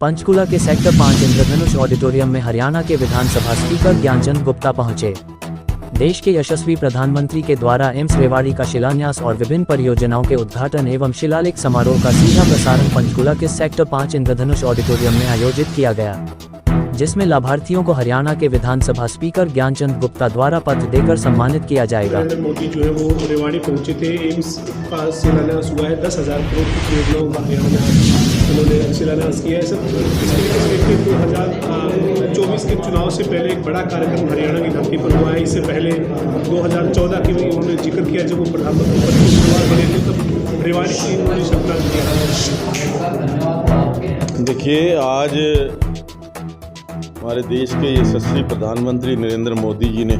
पंचकूला के सेक्टर 5 इंद्रधनुष ऑडिटोरियम में हरियाणा के विधानसभा स्पीकर ज्ञानचंद गुप्ता पहुंचे। देश के यशस्वी प्रधानमंत्री के द्वारा एम्स रेवाड़ी का शिलान्यास और विभिन्न परियोजनाओं के उद्घाटन एवं शिलालेख समारोह का सीधा प्रसारण पंचकूला के सेक्टर 5 इंद्रधनुष ऑडिटोरियम में आयोजित किया गया, जिसमें लाभार्थियों को हरियाणा के विधानसभा स्पीकर ज्ञानचंद गुप्ता द्वारा पत्र देकर सम्मानित किया जाएगा। नरेंद्र मोदी जो है वो रेवाड़ी पहुंचे थे। एम्स का शिलान्यास हुआ है। 10,000 करोड़ की परियोजनाओं का हरियाणा में उन्होंने शिलान्यास किया है। सब इसके 2024 के चुनाव से पहले एक बड़ा कार्यक्रम हरियाणा की धरती पर हुआ है। इससे पहले 2014 की भी उन्होंने जिक्र किया, जब वो प्रधानमंत्री पद पर बने थे, तब रेवाड़ी की उन्होंने सपना किया। देखिए, आज हमारे देश के यशस्वी प्रधानमंत्री नरेंद्र मोदी जी ने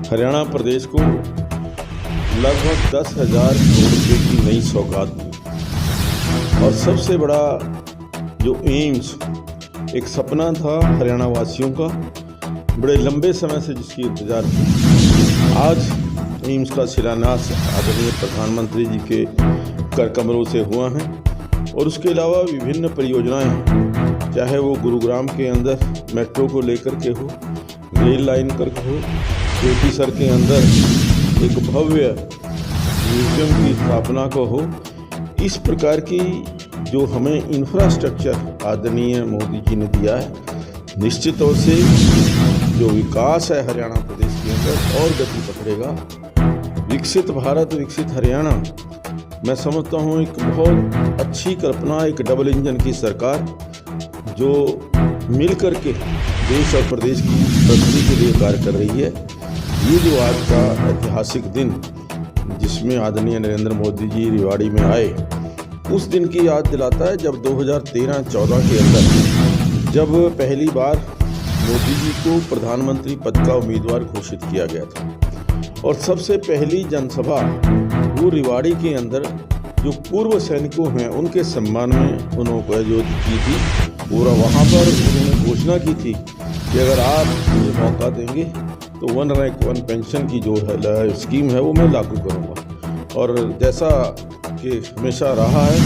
हरियाणा प्रदेश को लगभग 10,000 करोड़ रुपये की नई सौगात दी। और सबसे बड़ा जो एम्स एक सपना था हरियाणा वासियों का, बड़े लंबे समय से जिसकी इंतजार थी, आज एम्स का शिलान्यास आदरणीय प्रधानमंत्री जी के कर कमरों से हुआ है। और उसके अलावा विभिन्न परियोजनाएं, चाहे वो गुरुग्राम के अंदर मेट्रो को लेकर के हो, रेल लाइन कर हो, केटीसर के अंदर एक भव्य म्यूजियम की स्थापना को हो, इस प्रकार की जो हमें इंफ्रास्ट्रक्चर आदरणीय मोदी जी ने दिया है, निश्चित तौर से जो विकास है हरियाणा प्रदेश के अंदर और गति पकड़ेगा। विकसित भारत, विकसित हरियाणा, मैं समझता हूँ एक बहुत अच्छी कल्पना, एक डबल इंजन की सरकार जो मिल कर के देश और प्रदेश की प्रगति के लिए कार्य कर रही है। ये जो आज का ऐतिहासिक दिन, जिसमें आदरणीय नरेंद्र मोदी जी रेवाड़ी में आए, उस दिन की याद दिलाता है जब 2013-14 के अंदर जब पहली बार मोदी जी को प्रधानमंत्री पद का उम्मीदवार घोषित किया गया था। और सबसे पहली जनसभा वो रेवाड़ी के अंदर जो पूर्व सैनिकों हैं उनके सम्मान में उन्होंने आयोजित की थी। और वहाँ पर उन्होंने घोषणा की थी कि अगर आप मुझे मौका देंगे तो 1 रैंक 1 पेंशन की जो है स्कीम है वो मैं लागू करूँगा। और जैसा कि हमेशा रहा है,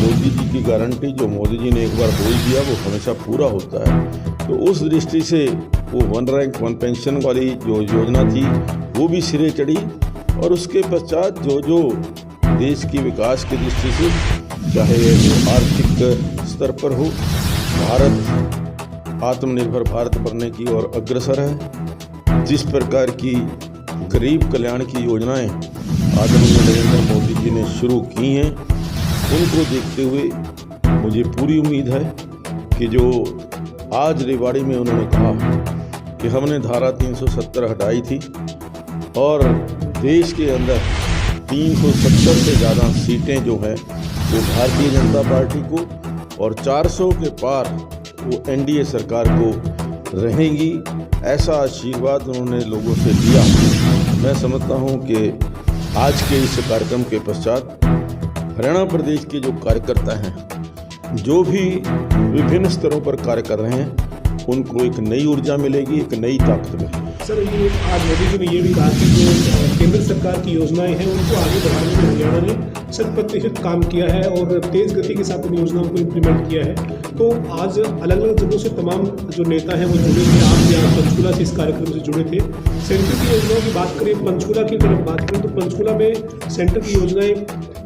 मोदी जी की गारंटी जो मोदी जी ने एक बार बोल दिया वो हमेशा पूरा होता है। तो उस दृष्टि से वो 1 रैंक 1 पेंशन वाली जो योजना थी वो भी सिरे चढ़ी। और उसके पश्चात जो देश की विकास की दृष्टि से, चाहे वो आर्थिक स्तर पर हो, भारत आत्मनिर्भर भारत बनने की ओर अग्रसर है। जिस प्रकार की गरीब कल्याण की योजनाएं आदरणीय नरेंद्र मोदी जी ने शुरू की हैं, उनको देखते हुए मुझे पूरी उम्मीद है कि जो आज रेवाड़ी में उन्होंने कहा कि हमने धारा 370 हटाई थी और देश के अंदर 370 से ज़्यादा सीटें जो हैं वो भारतीय जनता पार्टी को और 400 के पार वो एनडीए सरकार को रहेंगी, ऐसा आशीर्वाद उन्होंने लोगों से दिया। मैं समझता हूं कि आज के इस कार्यक्रम के पश्चात हरियाणा प्रदेश के जो कार्यकर्ता हैं, जो भी विभिन्न स्तरों पर कार्य कर रहे हैं, उनको एक नई ऊर्जा मिलेगी, एक नई ताकत मिलेगी। सर, ये आज मोदी जी ने ये भी कहा कि जो केंद्र सरकार की योजनाएं हैं उनको आगे बढ़ाने में हरियाणा ने 100% काम किया है और तेज़ गति के साथ उन योजनाओं को इम्प्लीमेंट किया है। तो आज अलग अलग जगहों से तमाम जो नेता हैं वो जुड़े थे। आप यहाँ पंचकूला से इस कार्यक्रम से जुड़े थे। सेंटर की योजनाओं की बात करें, पंचकूला की अगर बात करें तो पंचकूला में सेंटर की योजनाएँ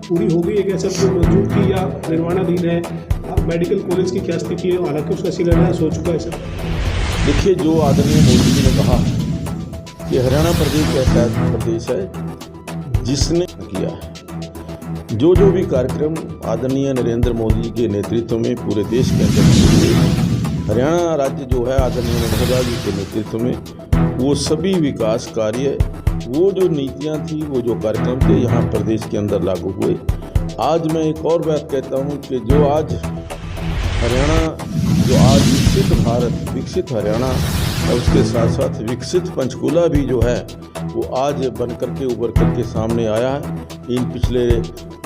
पूरी हो गई है क्या? सब जो मौजूद थी या निर्माणाधीन है? मेडिकल कॉलेज की क्या स्थिति है? हालांकि उसका शिलान्यास हो चुका है सर। देखिए, जो आदरणीय मोदी जी ने कहा कि हरियाणा प्रदेश ऐसा प्रदेश है जिसने किया है, जो भी कार्यक्रम आदरणीय नरेंद्र मोदी जी के नेतृत्व में पूरे देश के अंदर हरियाणा राज्य जो है आदरणीय मनोहर जी के नेतृत्व में, वो सभी विकास कार्य, वो जो नीतियां थी, वो जो कार्यक्रम थे, यहाँ प्रदेश के अंदर लागू हुए। आज मैं एक और बात कहता हूँ कि जो आज हरियाणा, जो आज विकसित भारत, विकसित हरियाणा और उसके साथ साथ विकसित पंचकूला भी जो है वो आज बन करके उभर करके सामने आया है। इन पिछले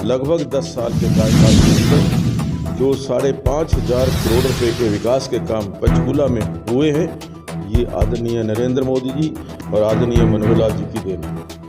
लगभग 10 साल के कार्यकाल के अंदर जो 5,500 करोड़ रुपए के विकास के काम पंचकूला में हुए हैं, ये आदरणीय नरेंद्र मोदी जी और आदरणीय मनोहर लाल जी की देन है।